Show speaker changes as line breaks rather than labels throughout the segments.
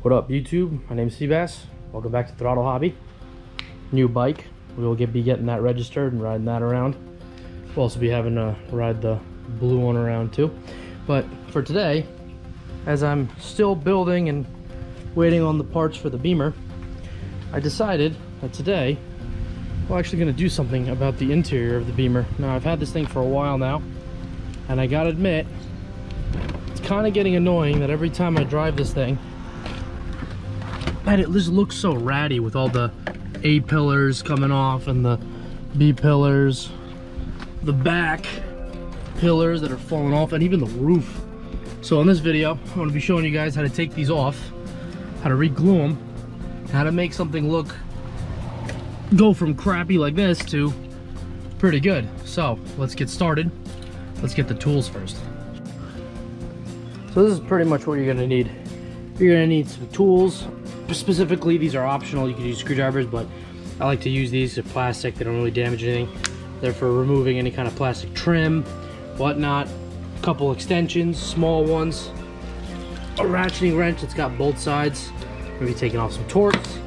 What up, YouTube? My name's Seabass. Welcome back to Throttle Hobby. New bike. We will be getting that registered and riding that around. We'll also be having to ride the blue one around too. But for today, as I'm still building and waiting on the parts for the Beamer, I decided that today we're actually going to do something about the interior of the Beamer. Now, I've had this thing for a while now, and I gotta admit, it's kind of getting annoying that every time I drive this thing, man, it just looks so ratty with all the A pillars coming off and the B pillars, the back pillars that are falling off, and even the roof. So in this video, I'm going to be showing you guys how to take these off, how to re-glue them, how to make something go from crappy like this to pretty good. So let's get started. Let's get the tools first. So this is pretty much what you're going to need. You're going to need some tools. Specifically, these are optional. You can use screwdrivers, but I like to use these. They're plastic. They don't really damage anything. They're for removing any kind of plastic trim, whatnot. A couple extensions, small ones. A ratcheting wrench that's got both sides. Maybe taking off some Torx.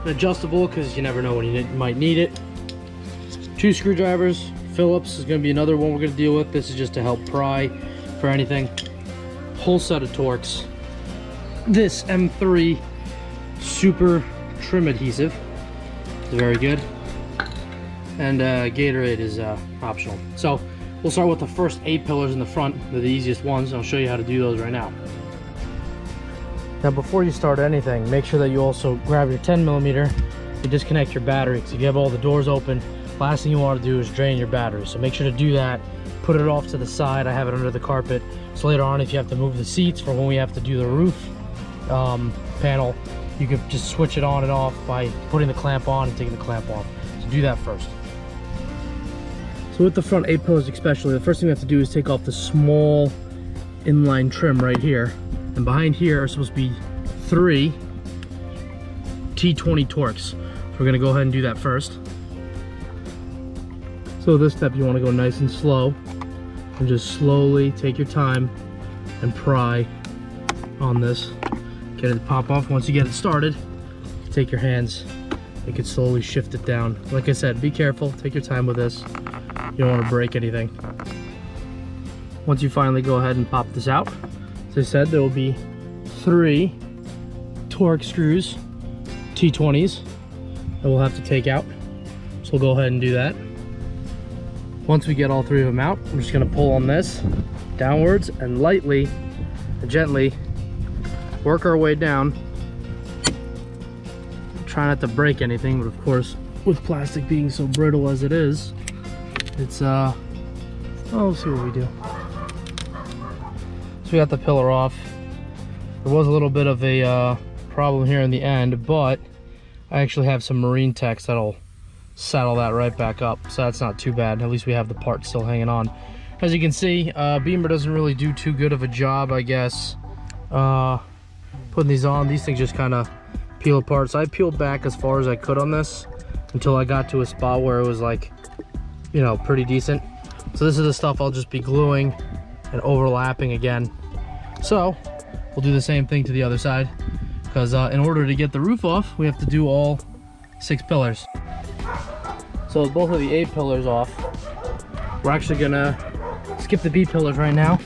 An adjustable, because you never know when you might need it. 2 screwdrivers. Phillips is going to be another one we're going to deal with. This is just to help pry for anything. Whole set of Torx. This M3 super trim adhesive is very good, and Gatorade is optional. So we'll start with the first 8 pillars in the front. They're the easiest ones. I'll show you how to do those right now. Now, before you start anything, make sure that you also grab your 10mm and disconnect your battery, because if you have all the doors open, last thing you want to do is drain your battery. So make sure to do that. Put it off to the side. I have it under the carpet, so later on, if you have to move the seats for when we have to do the roof panel, you can just switch it on and off by putting the clamp on and taking the clamp off. So do that first. So with the front 8 pillars especially, the first thing we have to do is take off the small inline trim right here. And behind here are supposed to be 3 T20 Torx. So we're gonna go ahead and do that first. So this step, you wanna go nice and slow and just slowly take your time and pry on this. Get it to pop off. Once you get it started, take your hands, you can slowly shift it down. Like I said, be careful, take your time with this. You don't want to break anything. Once you finally go ahead and pop this out, as I said, there will be 3 Torx screws, T20s, that we'll have to take out. So we'll go ahead and do that. Once we get all 3 of them out, I'm just going to pull on this downwards and lightly and gently work our way down. Try not to break anything, but of course, with plastic being so brittle as it is, it's oh, we'll see what we do. So we got the pillar off. There was a little bit of a problem here in the end, but I actually have some marine text that'll saddle that right back up, so that's not too bad. At least we have the part still hanging on. As you can see, Beamer doesn't really do too good of a job, I guess, putting these on. These things just kind of peel apart. So I peeled back as far as I could on this until I got to a spot where it was like, you know, pretty decent. So this is the stuff I'll just be gluing and overlapping again. So we'll do the same thing to the other side, because in order to get the roof off, we have to do all 6 pillars. So with both of the A pillars off, we're actually gonna skip the B pillars right now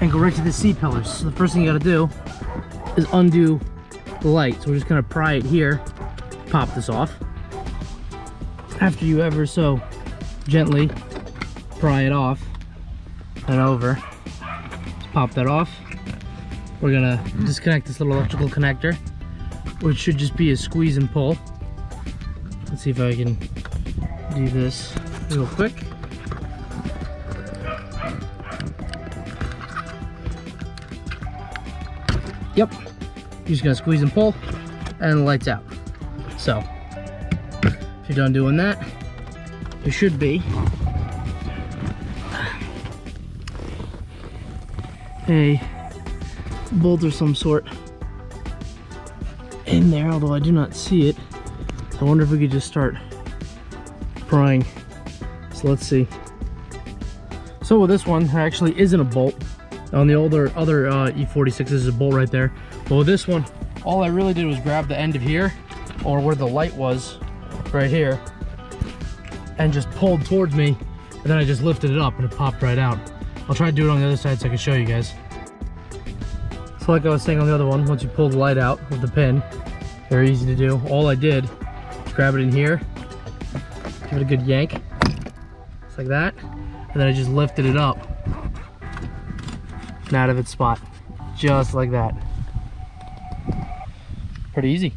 and go right to the C pillars. So the first thing you gotta do is undo the light. So we're just gonna pry it here, pop this off. After you ever so gently pry it off and over, just pop that off. We're gonna disconnect this little electrical connector, which should just be a squeeze and pull. Let's see if I can do this real quick. Yep, you're just gonna squeeze and pull, and the light's out. So, if you're done doing that, there should be a bolt of some sort in there, although I do not see it. So I wonder if we could just start prying. So let's see. So with this one, there actually isn't a bolt. On the other E46, there's a bolt right there. But with this one, all I really did was grab the end of here, or where the light was, right here, and just pulled towards me, and then I just lifted it up and it popped right out. I'll try to do it on the other side so I can show you guys. So like I was saying on the other one, once you pull the light out with the pin, very easy to do. All I did was grab it in here, give it a good yank, just like that, and then I just lifted it up and out of its spot, just like that. Pretty easy.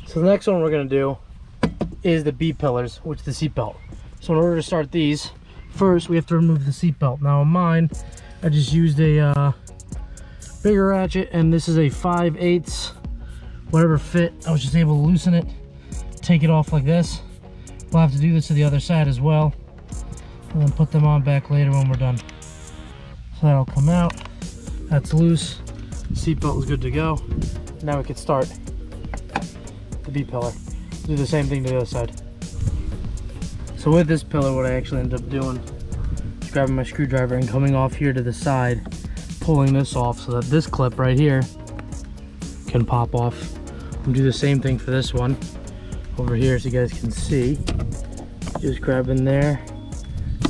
So the next one we're gonna do is the B pillars, which is the seat belt. So in order to start these, first we have to remove the seat belt. Now on mine, I just used a bigger ratchet, and this is a 5/8, whatever fit. I was just able to loosen it, take it off like this. We'll have to do this to the other side as well, and then put them on back later when we're done. So that'll come out, that's loose, the seat belt is good to go. Now we can start the B pillar. Do the same thing to the other side. So with this pillar, what I actually ended up doing is grabbing my screwdriver and coming off here to the side, pulling this off so that this clip right here can pop off. And do the same thing for this one over here so you guys can see. Just grab in there,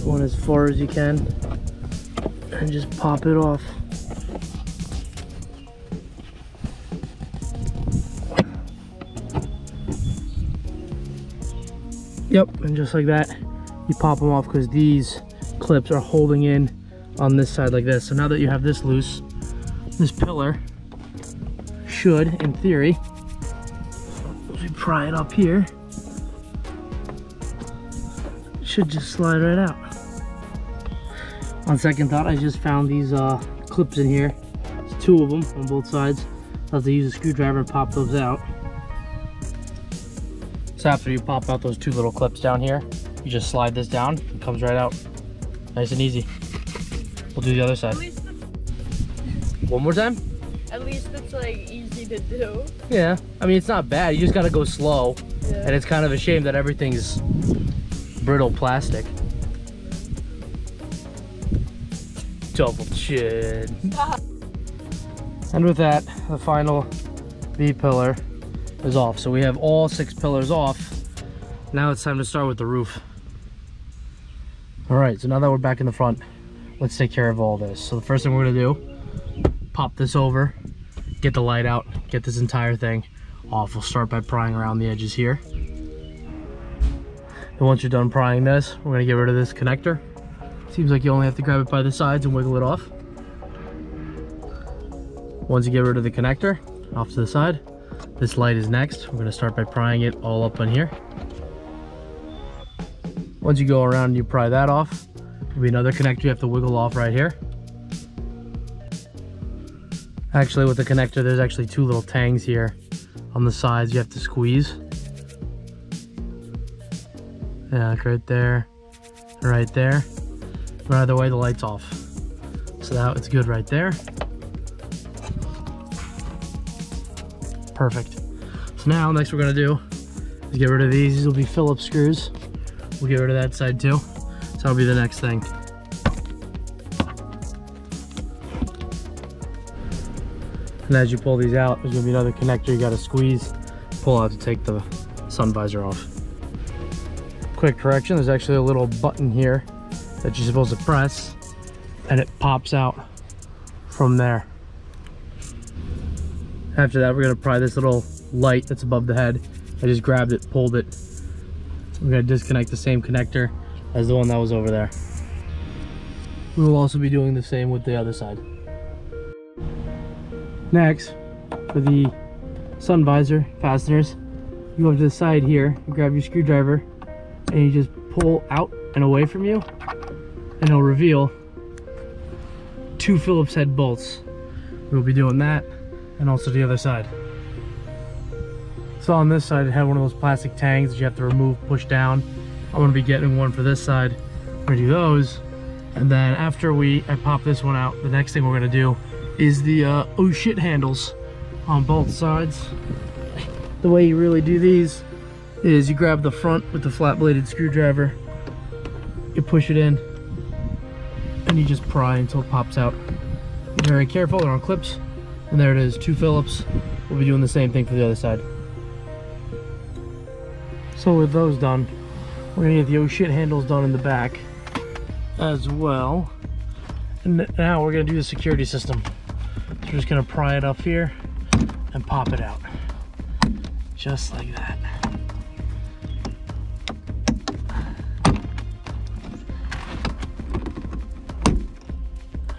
going as far as you can, and just pop it off. Yep, and just like that, you pop them off because these clips are holding in on this side like this. So now that you have this loose, this pillar should, in theory, as we pry it up here, it should just slide right out. On second thought, I just found these clips in here. There's 2 of them on both sides. I'll have to use a screwdriver and pop those out. So after you pop out those 2 little clips down here, you just slide this down, it comes right out. Nice and easy. We'll do the other side. One more time?
At least it's like easy to do.
Yeah, I mean it's not bad, you just gotta go slow.
Yeah.
And it's kind of a shame that everything's brittle plastic. Double chin. And with that, the final B pillar is off. So we have all 6 pillars off. Now it's time to start with the roof. All right, so now that we're back in the front, let's take care of all this. So the first thing we're gonna do, pop this over, get the light out, get this entire thing off. We'll start by prying around the edges here. And once you're done prying this, we're gonna get rid of this connector. Seems like you only have to grab it by the sides and wiggle it off. Once you get rid of the connector, off to the side, this light is next. We're gonna start by prying it all up on here. Once you go around and you pry that off, there'll be another connector you have to wiggle off right here. Actually, with the connector, there's actually 2 little tangs here on the sides you have to squeeze. Yeah, right there, right there. But either way, the light's off. So now it's good right there. Perfect. So now, next we're gonna do is get rid of these. These will be Phillips screws. We'll get rid of that side too. So that'll be the next thing. And as you pull these out, there's gonna be another connector you gotta squeeze, pull out to take the sun visor off. Quick correction, there's actually a little button here that you're supposed to press, and it pops out from there. After that, we're gonna pry this little light that's above the head. I just grabbed it, pulled it. We're gonna disconnect the same connector as the one that was over there. We will also be doing the same with the other side. Next, for the sun visor fasteners, you go up to the side here, you grab your screwdriver, and you just pull out and away from you, and it'll reveal 2 Phillips head bolts. We'll be doing that, and also the other side. So on this side, it had one of those plastic tangs that you have to remove, push down. I'm gonna be getting one for this side. We're gonna do those, and then after I pop this one out, the next thing we're gonna do is the oh shit handles on both sides. The way you really do these is you grab the front with the flat bladed screwdriver, you push it in, and you just pry until it pops out. Be very careful, they're on clips, And there it is, 2 Phillips. We'll be doing the same thing for the other side. So with those done, we're gonna get the oh shit handles done in the back as well. And now we're gonna do the security system. So we're just gonna pry it up here and pop it out. Just like that.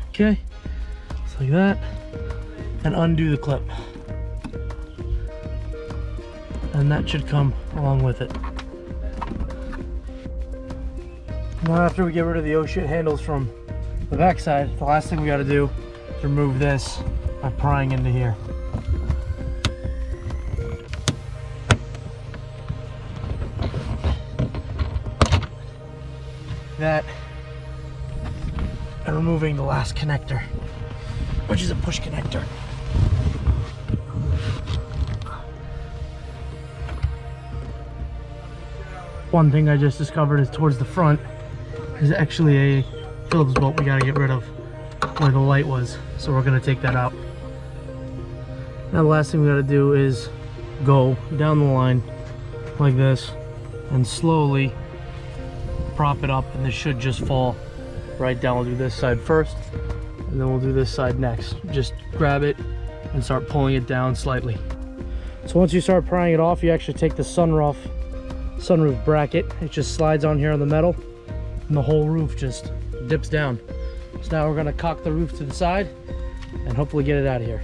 Okay, just like that. And undo the clip. And that should come along with it. Now after we get rid of the oh shit handles from the back side, the last thing we gotta do is remove this by prying into here. That, and removing the last connector, which is a push connector. One thing I just discovered is towards the front is actually a Phillips bolt we gotta get rid of where the light was, so we're gonna take that out. Now the last thing we gotta do is go down the line like this and slowly prop it up, and this should just fall right down. We'll do this side first and then we'll do this side next. Just grab it and start pulling it down slightly. So once you start prying it off, you actually take the sunroof bracket. It just slides on here on the metal and the whole roof just dips down. So now we're going to cock the roof to the side and hopefully get it out of here.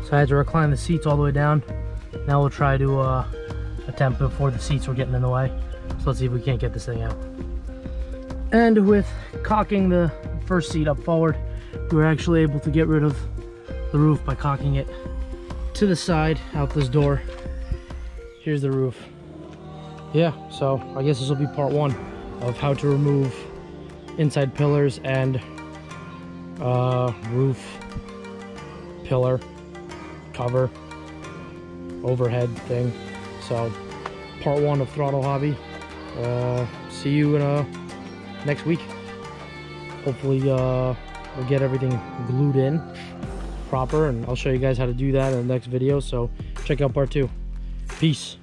So I had to recline the seats all the way down. Now we'll try to attempt before the seats were getting in the way. So let's see if we can't get this thing out. And with cocking the first seat up forward, we were actually able to get rid of the roof by cocking it to the side out this door. Here's the roof. Yeah, so I guess this will be part 1 of how to remove inside pillars and roof, pillar, cover, overhead thing. So part 1 of Throttle Hobby. See you in next week. Hopefully we'll get everything glued in proper, and I'll show you guys how to do that in the next video. So check out part 2. Peace.